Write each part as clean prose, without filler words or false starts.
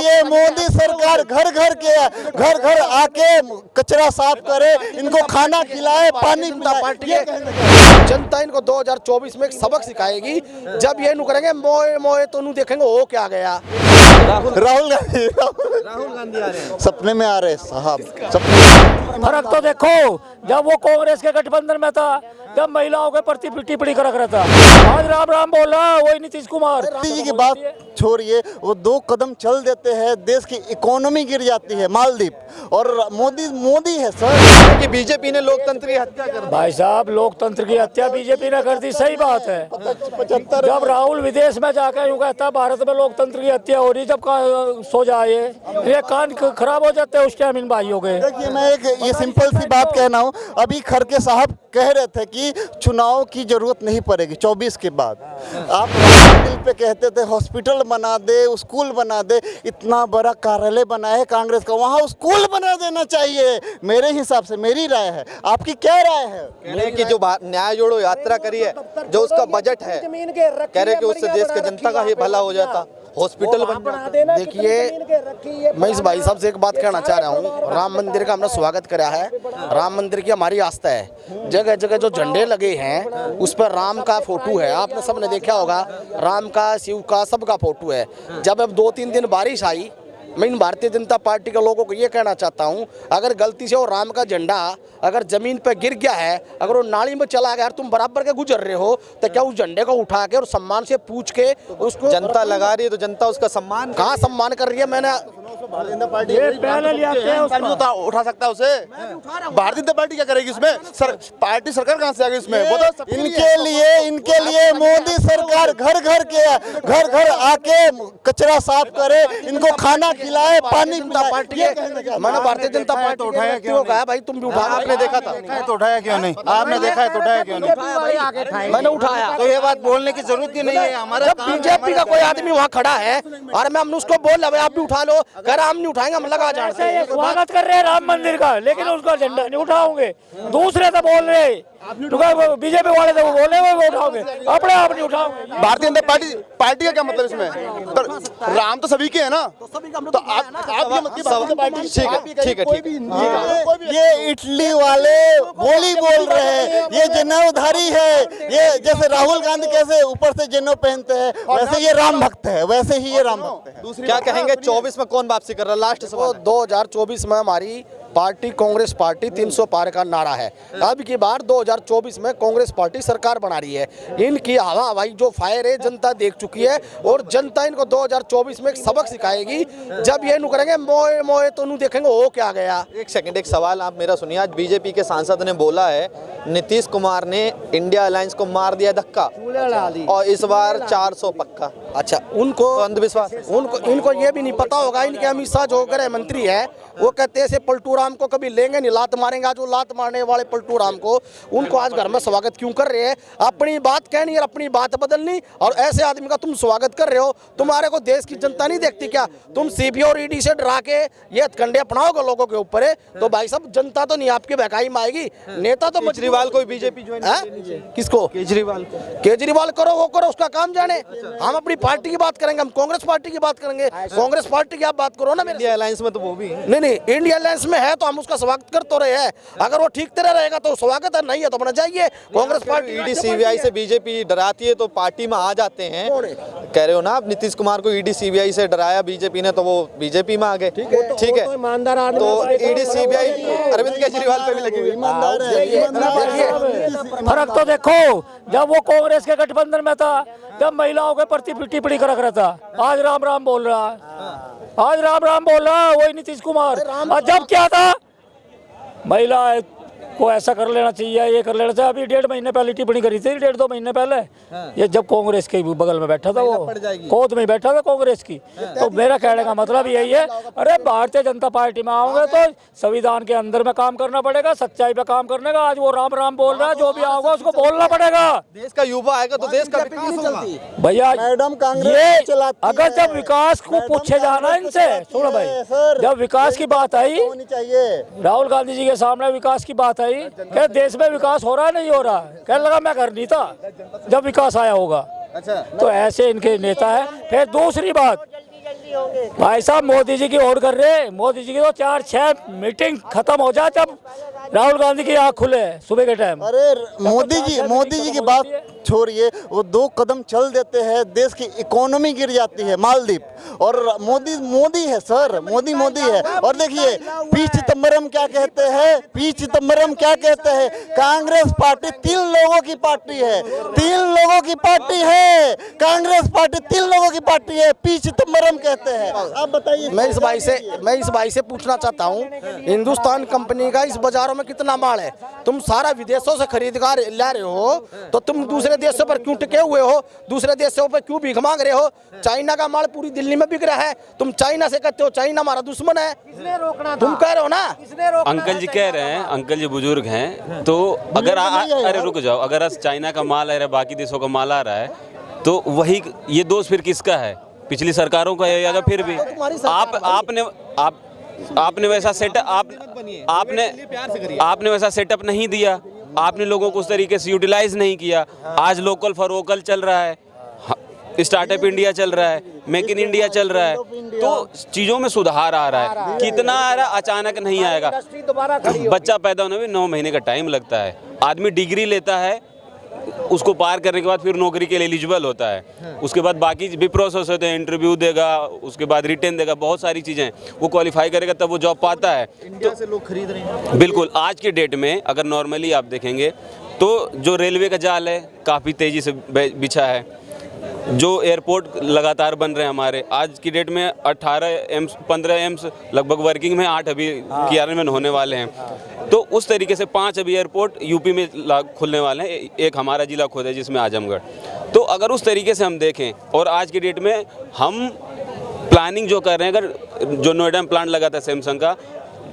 लिए मोदी सरकार घर घर आके कचरा साफ करे, इनको खाना खिलाए, पानी पिलाए। जनता इनको 2024 में एक सबक सिखाएगी। जब ये नु करेंगे मोए मोए तो नु देखेंगे हो क्या गया। राहुल गांधी आ रहे हैं, सपने में आ रहे साहब, सपने। फर्क तो देखो, जब वो कांग्रेस के गठबंधन में था, जब महिलाओं के प्रति टिप्पणी कर रहा था, आज राम राम बोल रहा वही नीतीश कुमार जी की बात छोड़िए, वो 2 कदम चल देते हैं, देश की इकोनॉमी गिर जाती है मालदीव। और मोदी है सर कि बीजेपी ने लोकतंत्र की हत्या कर दी। भाई साहब, लोकतंत्र की हत्या बीजेपी ने कर दी, सही बात है। 75 जब राहुल विदेश में जाकर यूँ कहता है भारत में लोकतंत्र की हत्या हो रही, जब सो जाए ये कान खराब हो जाते हैं उस टाइम इन भाइयों के। देखिए, मैं एक ये सिंपल सी बात कहना हूँ, अभी खड़गे साहब कह रहे थे कि चुनाव की जरूरत नहीं पड़ेगी 24 के बाद। आप दिल पे कहते थे हॉस्पिटल बना दे, स्कूल बना दे, इतना बड़ा कार्यालय बना है कांग्रेस का, वहाँ स्कूल बना देना चाहिए मेरे हिसाब से, मेरी राय है। आपकी क्या राय है? कह रहे हैं कि जो न्याय जोड़ो यात्रा करी है, जो उसका बजट है, कह रहे हैं कि उससे देश के जनता का ही भला हो जाता, हॉस्पिटल बन जाता। देखिए, मैं इस भाई साहब से एक बात कहना चाह रहा हूँ। राम मंदिर का हमने स्वागत करा है, राम मंदिर की हमारी आस्था है। जगह जगह जो झंडे लगे हैं उस पर राम का फोटो है, आपने सबने देखा होगा, राम का, शिव का, सबका फोटो है। जब अब 2-3 दिन बारिश आई, मैं इन भारतीय जनता पार्टी के लोगों को ये कहना चाहता हूँ, अगर गलती से वो राम का झंडा अगर जमीन पर गिर गया है, अगर वो नाली में चला गया, तुम बराबर के गुजर रहे हो, तो क्या उस झंडे को उठा के और सम्मान से पूछ के उसको जनता लगा रही है तो जनता उसका सम्मान कहाँ सम्मान कर रही है? मैंने उठा सकता है उसे। भारतीय जनता पार्टी क्या करेगी उसमें? पार्टी सरकार कहाँ से आ गई उसमें? वो तो इनके लिए मोदी सरकार घर घर आके कचरा साफ करे, इनको खाना खिलाए, पानी पिलाए। मैंने भारतीय जनता पार्टी उठाया क्यों कहा भाई, तुम भी उठा, आपने देखा था तो उठाया क्यों नहीं? आपने देखा है तो उठाया क्यों नहीं? मैंने उठाया। तो ये बात बोलने की जरूरत ही नहीं है। हमारा जब बीजेपी का कोई आदमी वहाँ खड़ा है और मैं हमने उसको बोल रहा आप भी उठा लो, कह रहा हम नहीं उठाएंगे, हम लगा जाए। स्वागत कर रहे हैं राम मंदिर का, लेकिन उसका झंडा नहीं उठाओगे। दूसरे तो बोल रहे बीजेपी वाले तो बोले वो उठाओगे, अपने आप नहीं उठाओगे। भारतीय जनता पार्टी का क्या मतलब इसमें? तो राम तो सभी के है ना, तो आप ठीक है। ये इटली वाले बोली बोल रहे हैं, ये जनेऊधारी है। ये जैसे राहुल गांधी कैसे ऊपर से जनेऊ पहनते हैं, वैसे ये राम भक्त है, वैसे ही ये राम भक्त है। क्या कहेंगे 24 में कौन वापसी कर रहा है? लास्ट सवाल। 2024 में हमारी पार्टी कांग्रेस पार्टी 300 पार का नारा है। अब की बार 2024 में कांग्रेस पार्टी सरकार बना रही है। इनकी हवा हवाई जो फायर है जनता देख चुकी है, और जनता इनको 2024 में एक सबक सिखाएगी। जब ये नु करेंगे मोए मोए तो नु देखेंगे हो क्या गया। एक सेकंड, एक सवाल आप मेरा सुनिए। आज बीजेपी के सांसद ने बोला है नीतीश कुमार ने इंडिया अलायंस को मार दिया धक्का, और इस बार 400 पक्का। अच्छा, उनको अंधविश्वास, इनको ये भी नहीं पता होगा, इनके अमित शाह जो गृह मंत्री है वो कहते हैं पलटू राम को कभी लेंगे नहीं, लात मारेंगे। आज वो लात मारने वाले पलटू राम को, उनको आज घर में स्वागत क्यों कर रहे हैं? अपनी बात कहनी और अपनी बात बदलनी, और ऐसे आदमी का तुम स्वागत कर रहे हो। तुम्हारे को देश की जनता नहीं देखती क्या? तुम सीबीआई और ईडी से डरा के ये हथकंडे अपनाओगे लोगों के ऊपर है, तो भाई साहब जनता तो नहीं आपकी बहकाई में आएगी। नेता तो केजरीवाल को बीजेपी ज्वाइन, किसको? केजरीवाल को। केजरीवाल करो, वो करो, उसका काम जाने। हम अपनी पार्टी की बात करेंगे, हम कांग्रेस पार्टी की बात करेंगे। कांग्रेस पार्टी की आप बात करो ना। इंडिया अलायंस में तो वो भी है। नहीं, इंडिया अलायंस में है तो हम उसका स्वागत कर तो रहे हैं। अगर वो ठीक तरह रहेगा तो स्वागत है, नहीं है तो अपना जाइए। कांग्रेस पार्टी ईडी सीबीआई से बीजेपी डराती है तो पार्टी में आ जाते हैं, कह रहे हो ना आप? नीतीश कुमार को ईडी सीबीआई से डराया बीजेपी ने तो वो बीजेपी में आ गए। ठीक है, तो ईडी सीबीआई अरविंद केजरीवाल पे भी लगी हुई। फर्क तो देखो, जब वो कांग्रेस के गठबंधन में था, जब महिलाओं के प्रति टिप्पणी कर रहा था, आज राम राम बोल रहा वही नीतीश कुमार। और जब क्या था, महिला को ऐसा कर लेना चाहिए, ये कर लेना चाहिए। अभी 1.5 महीने पहले टिप्पणी करी थी, 1.5-2 महीने पहले। ये जब कांग्रेस के बगल में बैठा था, वो कोर्ट में बैठा था कांग्रेस की। तो मेरा कहने का मतलब यही है, अरे भारतीय जनता पार्टी में आओगे तो संविधान के अंदर में काम करना पड़ेगा, सच्चाई पे काम करने का। आज वो राम राम बोल रहा है, जो भी आओगा उसको बोलना पड़ेगा। देश का युवा आएगा तो देश का विकास होगा भैया। मैडम ये अगर जब विकास को पूछे जाना इनसे, सुनो भाई, जब विकास की बात आई, राहुल गांधी जी के सामने विकास की बात आई, क्या देश में विकास हो रहा है, नहीं हो रहा? कहने लगा मैं घर नहीं था जब विकास आया होगा। अच्छा, तो ऐसे इनके नेता है। फिर दूसरी बात, भाई साहब मोदी जी की ओर कर रहे, मोदी जी की तो 4-6 मीटिंग खत्म हो जाए जब राहुल गांधी की आँख खुले सुबह के टाइम। अरे मोदी जी की बात छोड़िए, वो 2 कदम चल देते हैं, देश की इकोनॉमी गिर जाती है। मालदीव और मोदी है सर, मोदी है। और देखिए पी चिदम्बरम क्या कहते हैं, कांग्रेस पार्टी 3 लोगों की पार्टी है, 3 लोगों की पार्टी है, कांग्रेस पार्टी 3 लोगों की पार्टी है, पी चिदम्बरम कहते हैं। आप बताइए। मैं इस भाई से पूछना चाहता हूँ, हिंदुस्तान कंपनी का इस बाजारों में कितना माल है? तुम सारा विदेशों से खरीदकार ला रहे हो, तो तुम दूसरे देशों पर क्यों टिके हुए हो? दूसरे देशों पर क्यों भीख मांग रहे हो? चाइना का माल पूरी दिल्ली में बिक रहा है, तुम चाइना से कहते हो चाइना हमारा दुश्मन है। तुम कह रहे हो ना? अंकल जी कह रहे हैं, अंकल जी बुजुर्ग हैं, तो अगर अरे रुक जाओ, अगर चाइना का माल आ रहा है, बाकी देशों का माल आ रहा है, तो वही ये दोष फिर किसका है? पिछली सरकारों का है, या फिर भी आपने वैसा सेटअप आपने वैसा सेटअप नहीं दिया, आपने लोगों को उस तरीके से यूटिलाइज नहीं किया। आज लोकल फॉर वोकल चल रहा है, स्टार्टअप इंडिया चल रहा है, मेक इन इंडिया चल रहा है, तो चीज़ों में सुधार आ रहा है। कितना आ रहा, अचानक नहीं आएगा। बच्चा पैदा होने में 9 महीने का टाइम लगता है। आदमी डिग्री लेता है, उसको पार करने के बाद फिर नौकरी के लिए एलिजिबल होता है। उसके बाद बाकी भी प्रोसेस होते हैं, इंटरव्यू देगा, उसके बाद रिटर्न देगा, बहुत सारी चीज़ें वो क्वालिफाई करेगा तब वो जॉब पाता है। इंडिया से लोग खरीद रहे हैं। बिल्कुल, आज के डेट में अगर नॉर्मली आप देखेंगे तो जो रेलवे का जाल है काफ़ी तेज़ी से बिछा है, जो एयरपोर्ट लगातार बन रहे हैं हमारे, आज की डेट में 15 एम्स लगभग वर्किंग में, 8 अभी क्रियान्वयन होने वाले हैं। तो उस तरीके से 5 अभी एयरपोर्ट यूपी में खुलने वाले हैं, एक हमारा जिला खुद है जिसमें आजमगढ़। तो अगर उस तरीके से हम देखें, और आज की डेट में हम प्लानिंग जो कर रहे हैं, अगर जो नोएडा में प्लांट लगा था सैमसंग का,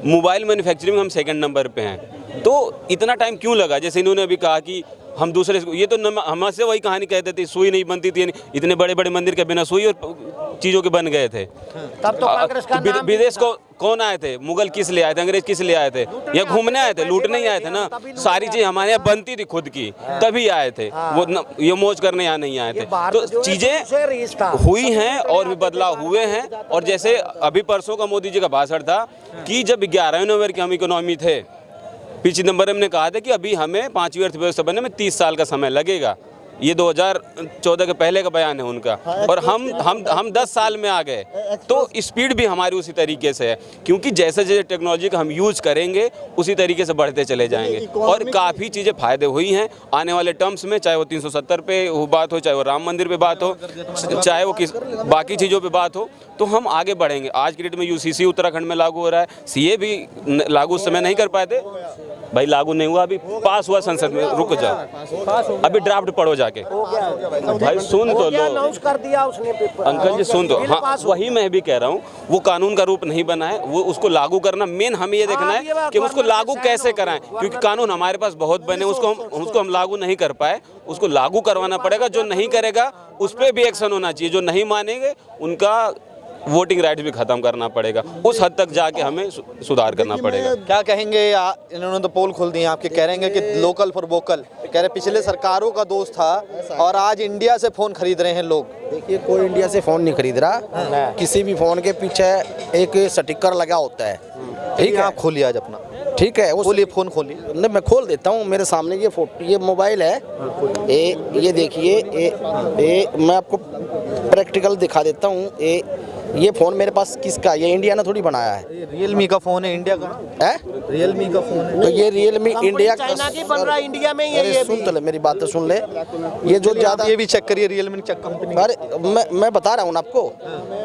मोबाइल मैन्युफैक्चरिंग में हम 2nd नंबर पे हैं। तो इतना टाइम क्यों लगा? जैसे इन्होंने अभी कहा कि हम दूसरे, ये तो हमसे वही कहानी कहते थे, सुई नहीं बनती थी, इतने बड़े बड़े मंदिर के बिना सुई और चीज़ों के बन गए थे। तब तो कांग्रेस का नाम विदेश को कौन आए थे? मुगल किस लिए आए थे? अंग्रेज किस लिए आए थे? या घूमने आए थे, लूटने ही आए थे ना। सारी चीज़ हमारे यहाँ बनती थी खुद की, तभी आए थे वो, ये मौज करने यहाँ नहीं आए थे। तो चीज़ें हुई हैं और भी बदलाव हुए हैं। और जैसे अभी परसों का मोदी जी का भाषण था कि जब 11वें नंबर की हम इकोनॉमी थे, पी चिदम्बरम ने कहा था कि अभी हमें 5वीं अर्थव्यवस्था बनने में 30 साल का समय लगेगा। ये 2014 के पहले का बयान है उनका, और हम 10 साल में आ गए। तो स्पीड भी हमारी उसी तरीके से है, क्योंकि जैसे जैसे टेक्नोलॉजी का हम यूज़ करेंगे उसी तरीके से बढ़ते चले जाएंगे। और काफ़ी चीज़ें फ़ायदे हुई हैं आने वाले टर्म्स में, चाहे वो 370 पे वो बात हो, चाहे वो राम मंदिर पे बात हो, चाहे वो बाकी चीज़ों पे बात हो, तो हम आगे बढ़ेंगे। आज की डेट में यूसीसी उत्तराखंड में लागू हो रहा है, सीए भी लागू उस समय नहीं कर पाए थे भाई, लागू नहीं हुआ, अभी पास हुआ संसद में। रुक जाओ, अभी ड्राफ्ट पढ़ो जाके भाई, सुन तो लो, अनाउंस कर दिया उसने पेपर। अंकल जी सुन तो, हाँ वही मैं भी कह रहा हूँ, वो कानून का रूप नहीं बना है, वो उसको लागू करना मेन हमें ये देखना है कि उसको लागू कैसे कराएं, क्योंकि कानून हमारे पास बहुत बने, उसको हम लागू नहीं कर पाए, उसको लागू करवाना पड़ेगा। जो नहीं करेगा उस पर भी एक्शन होना चाहिए, जो नहीं मानेंगे उनका वोटिंग राइट्स भी खत्म करना पड़ेगा। उस हद तक जाके हमें सुधार करना पड़ेगा। क्या कहेंगे? इन्होंने तो पोल खोल दी है, आपके कह रहे हैं कि लोकल फॉर वोकल, कह रहे पिछले सरकारों का दोष था और आज इंडिया से फ़ोन खरीद रहे हैं लोग। देखिए, कोई इंडिया से फ़ोन नहीं खरीद रहा, किसी भी फ़ोन के पीछे एक स्टिकर लगा होता है। ठीक है, आप खोलिए आज अपना, ठीक है, वो खोलिए, फ़ोन खोलिए। नहीं, मैं खोल देता हूँ, मेरे सामने ये फोटो, ये मोबाइल है, ये देखिए, मैं आपको प्रैक्टिकल दिखा देता हूँ। ये फ़ोन मेरे पास किसका? ये इंडिया ने थोड़ी बनाया है। रियलमी का फ़ोन है, इंडिया का है, रियलमी का फ़ोन है। तो ये रियलमी इंडिया का चाइना की बन रहा है, इंडिया में ये सुन तो ले, मेरी बात तो सुन ले। ये जो ज़्यादा, ये भी चेक करिए, रियलमी चेक कंपनी। अरे मैं बता रहा हूँ ना आपको,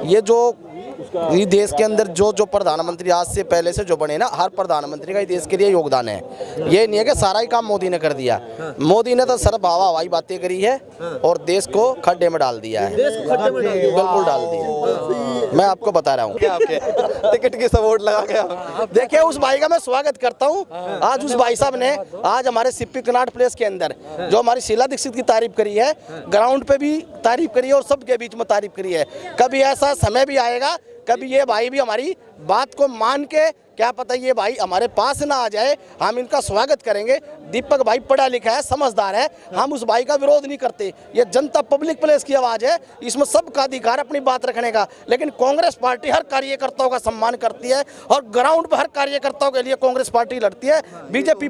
ये जो ये देश के अंदर जो प्रधानमंत्री आज से पहले से जो बने ना, हर प्रधानमंत्री का ये देश के लिए योगदान है। ये नहीं है कि सारा ही काम मोदी ने कर दिया। मोदी ने तो सिर्फ हवाई बातें करी है और देश को खड्डे में डाल दिया है, बिल्कुल डाल दिया। मैं आपको बता रहा हूँ, टिकट की सपोर्ट लगा के। देखिए, उस भाई का मैं स्वागत करता हूँ। आज उस भाई साहब ने आज हमारे सिप्पी कनाट प्लेस के अंदर जो हमारी शीला दीक्षित की तारीफ करी है, ग्राउंड पे भी तारीफ करी है और सबके बीच में तारीफ करी है। कभी ऐसा समय भी आएगा कभी ये भाई भी हमारी बात को मान के, क्या पता ये भाई हमारे पास ना आ जाए, हम इनका स्वागत करेंगे। दीपक भाई पढ़ा लिखा है, समझदार है, हम उस भाई का विरोध नहीं करते। ये जनता पब्लिक प्लेस की आवाज़ है, इसमें सबका अधिकार अपनी बात रखने का। लेकिन कांग्रेस पार्टी हर कार्यकर्ताओं का सम्मान करती है और ग्राउंड पर हर कार्यकर्ताओं के लिए कांग्रेस पार्टी लड़ती है। बीजेपी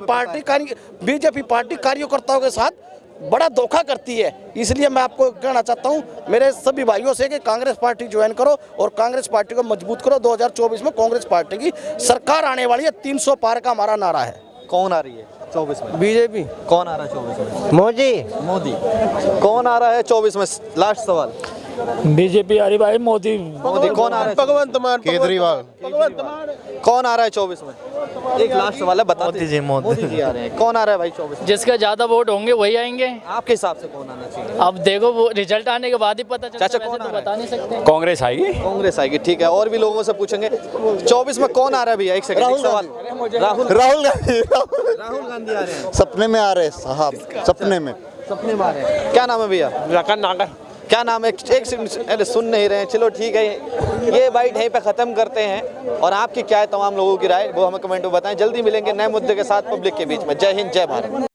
पार्टी कार्यकर्ताओं के साथ बड़ा धोखा करती है। इसलिए मैं आपको कहना चाहता हूं मेरे सभी भाइयों से कि कांग्रेस पार्टी ज्वाइन करो और कांग्रेस पार्टी को मजबूत करो। 2024 में कांग्रेस पार्टी की सरकार आने वाली है। 300 पार का हमारा नारा है। कौन आ रही है 24 में? बीजेपी। कौन आ रहा है 24 में? मोदी। कौन आ रहा है 24 में? लास्ट सवाल। बीजेपी आ रही भाई, मोदी। कौन आ रहा है? भगवंत मान, केजरीवाल। कौन आ रहा है 24 में? एक लास्ट सवाल है, बता दीजिए। मोदी जी आ रहे हैं। कौन आ रहा है भाई 24 में? जिसका ज्यादा वोट होंगे वही आएंगे। आपके हिसाब से कौन आना चाहिए? अब देखो वो रिजल्ट आने के बाद ही पता चलता है। चाचा, वैसे कौन तो आ रहा है? बता नहीं सकते। कांग्रेस आएगी। कांग्रेस आएगी, ठीक है। और भी लोगों से पूछेंगे 24 में कौन आ रहा है भैया? एक सेकंड, एक सवाल। राहुल गांधी राहुल गांधी आ रहे हैं। सपने में आ रहे हैं साहब, सपने में। सपने में आ रहे हैं। क्या नाम है भैया? क्या नाम है? एक सेकंड, अरे सुन नहीं रहे हैं। चलो ठीक है, ये बाइट यहीं पे ख़त्म करते हैं। और आपकी क्या है तमाम लोगों की राय, वो हमें कमेंट में बताएं। जल्दी मिलेंगे नए मुद्दे के साथ पब्लिक के बीच में। जय हिंद, जय भारत।